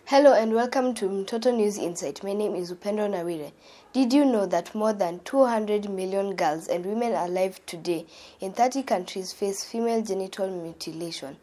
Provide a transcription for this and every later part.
Hello and welcome to Mtoto News Insight. My name is Upendo Nawire. Did you know that more than 200 million girls and women alive today in 30 countries face female genital mutilation?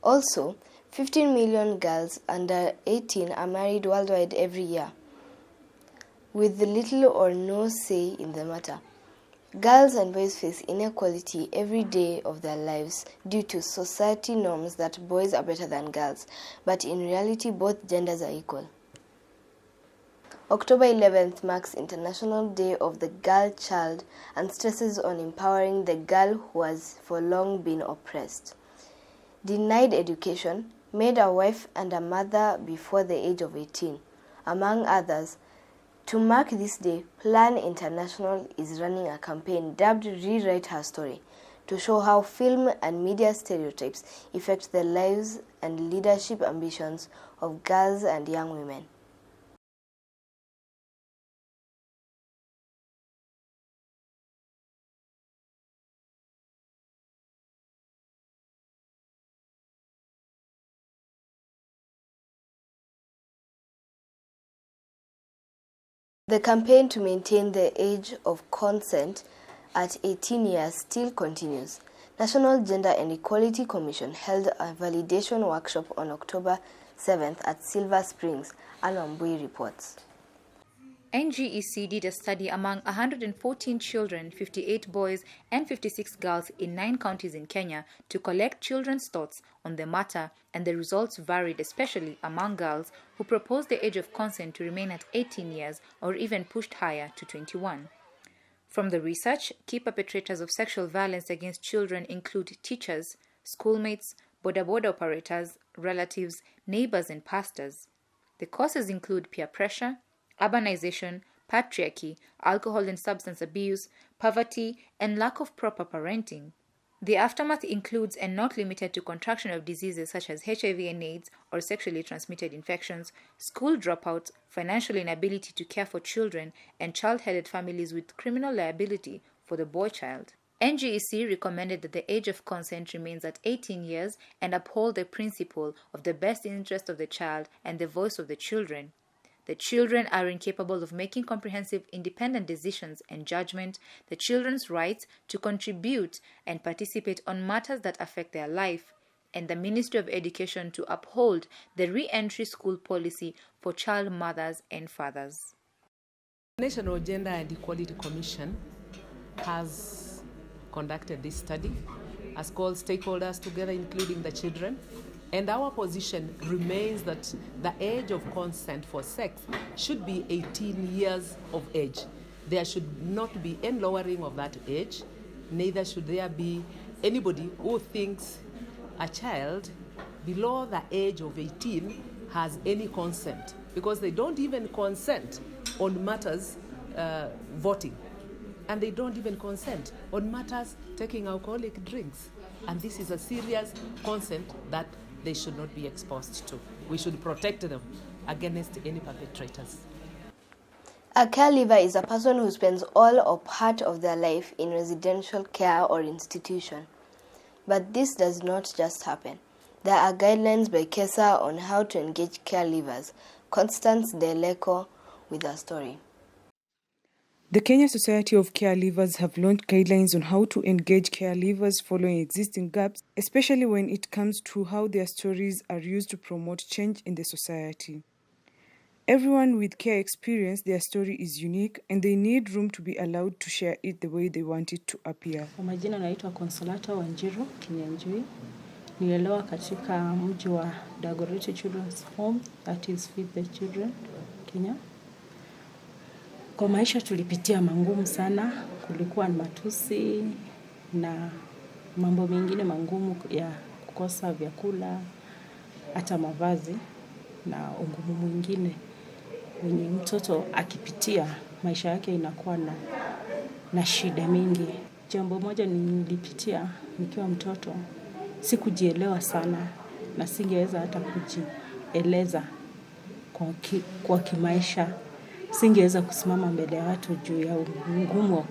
Also, 15 million girls under 18 are married worldwide every year, with little or no say in the matter. Girls and boys face inequality every day of their lives due to society norms that boys are better than girls, but in reality both genders are equal. October 11th marks International Day of the Girl Child and stresses on empowering the girl who has for long been oppressed, denied education, made a wife and a mother before the age of 18, among others. To mark this day, Plan International is running a campaign dubbed Rewrite Her Story to show how film and media stereotypes affect the lives and leadership ambitions of girls and young women. The campaign to maintain the age of consent at 18 years still continues. National Gender and Equality Commission held a validation workshop on October 7th at Silver Springs, Anambui reports. NGEC did a study among 114 children, 58 boys and 56 girls in 9 counties in Kenya to collect children's thoughts on the matter, and the results varied, especially among girls who proposed the age of consent to remain at 18 years or even pushed higher to 21. From the research, key perpetrators of sexual violence against children include teachers, schoolmates, boda operators, relatives, neighbors, and pastors. The causes include peer pressure, urbanization, patriarchy, alcohol and substance abuse, poverty, and lack of proper parenting. The aftermath includes and not limited to contraction of diseases such as HIV and AIDS or sexually transmitted infections, school dropouts, financial inability to care for children, and child-headed families with criminal liability for the boy child. NGEC recommended that the age of consent remains at 18 years and uphold the principle of the best interest of the child and the voice of the children. The children are incapable of making comprehensive independent decisions and judgment. The children's rights to contribute and participate on matters that affect their life, and the Ministry of Education to uphold the re-entry school policy for child mothers and fathers. National Gender and Equality Commission has conducted this study, has called stakeholders together, including the children. And our position remains that the age of consent for sex should be 18 years of age. There should not be any lowering of that age. Neither should there be anybody who thinks a child below the age of 18 has any consent, because they don't even consent on matters voting. And they don't even consent on matters taking alcoholic drinks. And this is a serious consent that they should not be exposed to. We should protect them against any perpetrators. A caregiver is a person who spends all or part of their life in residential care or institution. But this does not just happen. There are guidelines by KESA on how to engage caregivers. Constance Deleko with a story. The Kenya Society of Caregivers have launched guidelines on how to engage caregivers following existing gaps, especially when it comes to how their stories are used to promote change in the society. Everyone with care experience, their story is unique and they need room to be allowed to share it the way they want it to appear. Kwa majina naitwa Consolata Wanjiru Kinyanjui. Nilelewa katika mji wa Dagoretti Children's Home, that is Feed the Children, Kenya. Kwa maisha tulipitia mangumu sana, kulikuwa na matusi na mambo mengine mangumu ya kukosa vyakula, hata mavazi na ungumu mwingine. Wenye mtoto akipitia, maisha yake inakuwa na shida mingi. Jambo moja nilipitia nikiwa mtoto, sikujielewa sana na singeweza hata kujieleza kwa kimaisha. Singeweza kusimama mbele ya watu juu ya ngumu wa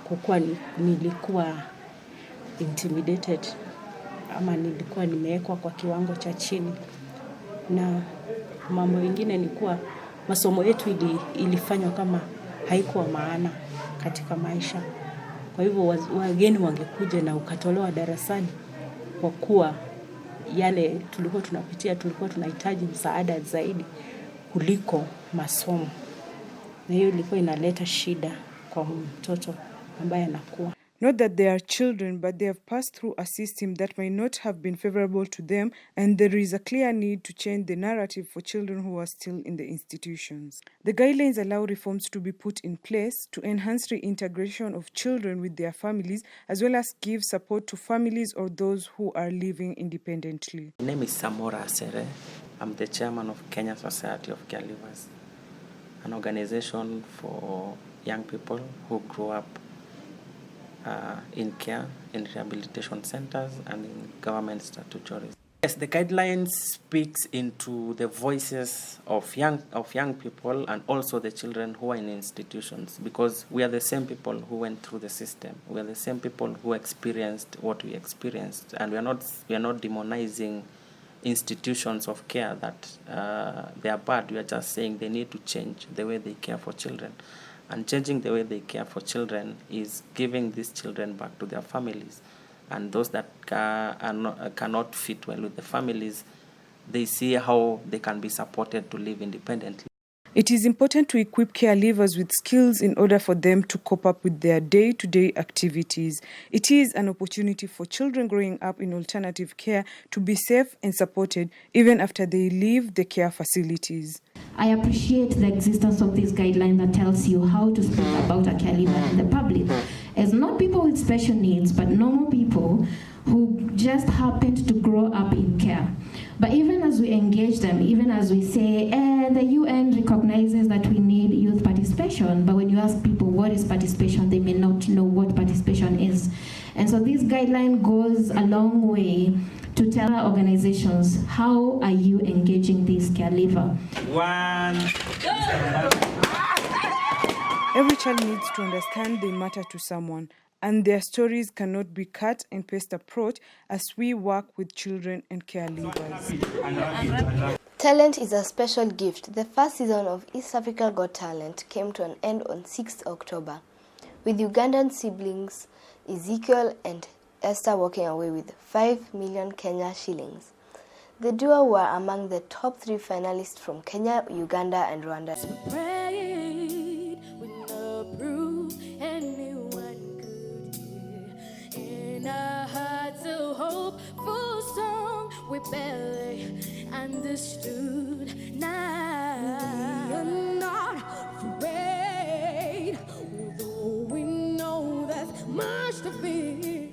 kukua nilikuwa intimidated ama nilikuwa nimewekwa kwa kiwango cha chini. Na mambo mengine ni kuwa masomo yetu ilifanywa kama haikuwa maana katika maisha. Kwa hivyo wageni wangekuja na ukatolewa darasani, kwa kuwa yale tulikuwa tunapitia, tulikuwa tunahitaji msaada zaidi kuliko masomo. Na hiyo ilikuwa inaleta shida kwa mtoto ambaye anakuwa. Not that they are children, but they have passed through a system that might not have been favorable to them, and there is a clear need to change the narrative for children who are still in the institutions. The guidelines allow reforms to be put in place to enhance reintegration of children with their families, as well as give support to families or those who are living independently. My name is Samora Asere. I'm the chairman of Kenya Society of Caregivers, an organization for young people who grow up in care, in rehabilitation centers, and in government statutories. Yes, the guidelines speaks into the voices of young people and also the children who are in institutions, because we are the same people who went through the system. We are the same people who experienced what we experienced, and we are not demonizing institutions of care that they are bad. We are just saying they need to change the way they care for children. And changing the way they care for children is giving these children back to their families. And those that cannot fit well with the families, they see how they can be supported to live independently. It is important to equip caregivers with skills in order for them to cope up with their day-to-day activities. It is an opportunity for children growing up in alternative care to be safe and supported even after they leave the care facilities. I appreciate the existence of this guideline that tells you how to speak about a caregiver in the public, as not people with special needs, but normal people who just happened to grow up in care. But even as we engage them, even as we say, the UN recognizes that we need youth participation, but when you ask people what is participation, they may not know what participation is. And so this guideline goes a long way to tell our organizations, how are you engaging this caregiver? Every child needs to understand they matter to someone, and their stories cannot be cut and paste approach as we work with children and caregivers. Talent is a special gift. The first season of East Africa Got Talent came to an end on 6th October, with Ugandan siblings Ezekiel and Esther walking away with 5 million Kenya shillings. The duo were among the top 3 finalists from Kenya, Uganda, and Rwanda. We barely understood. Now we are not afraid, although we know there's much to fear.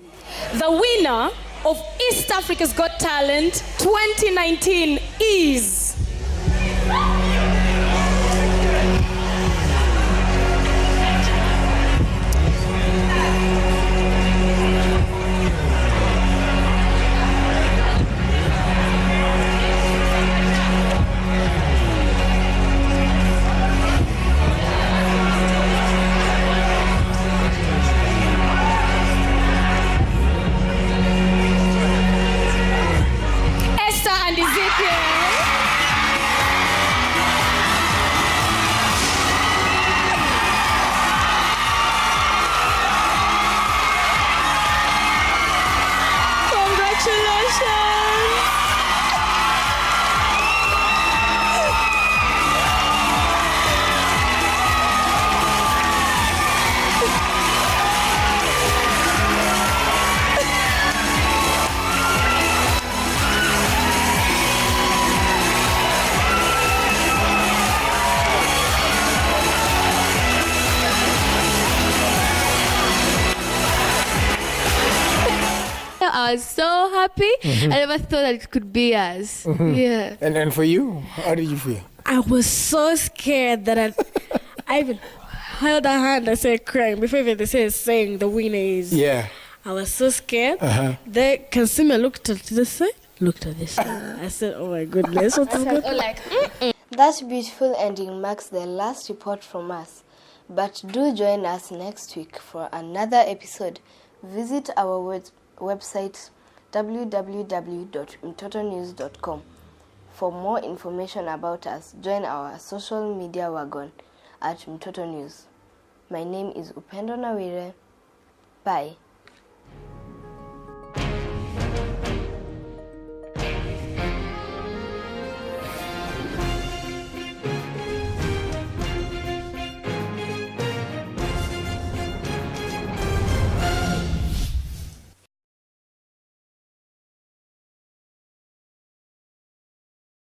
The winner of East Africa's Got Talent 2019 is... I was so happy. I never thought that it could be us. Yeah. And for you, how did you feel? I was so scared that I even held her hand and said crying before even they said saying the winner is. Yeah. I was so scared. Then Kansime looked at this side, looked at this side. I said, oh my goodness, what's going on? That beautiful ending marks the last report from us. But do join us next week for another episode. Visit our website www.mtotonews.com For more information about us, join our social media wagon at Mtoto News. My name is Upendo Nawire. Bye.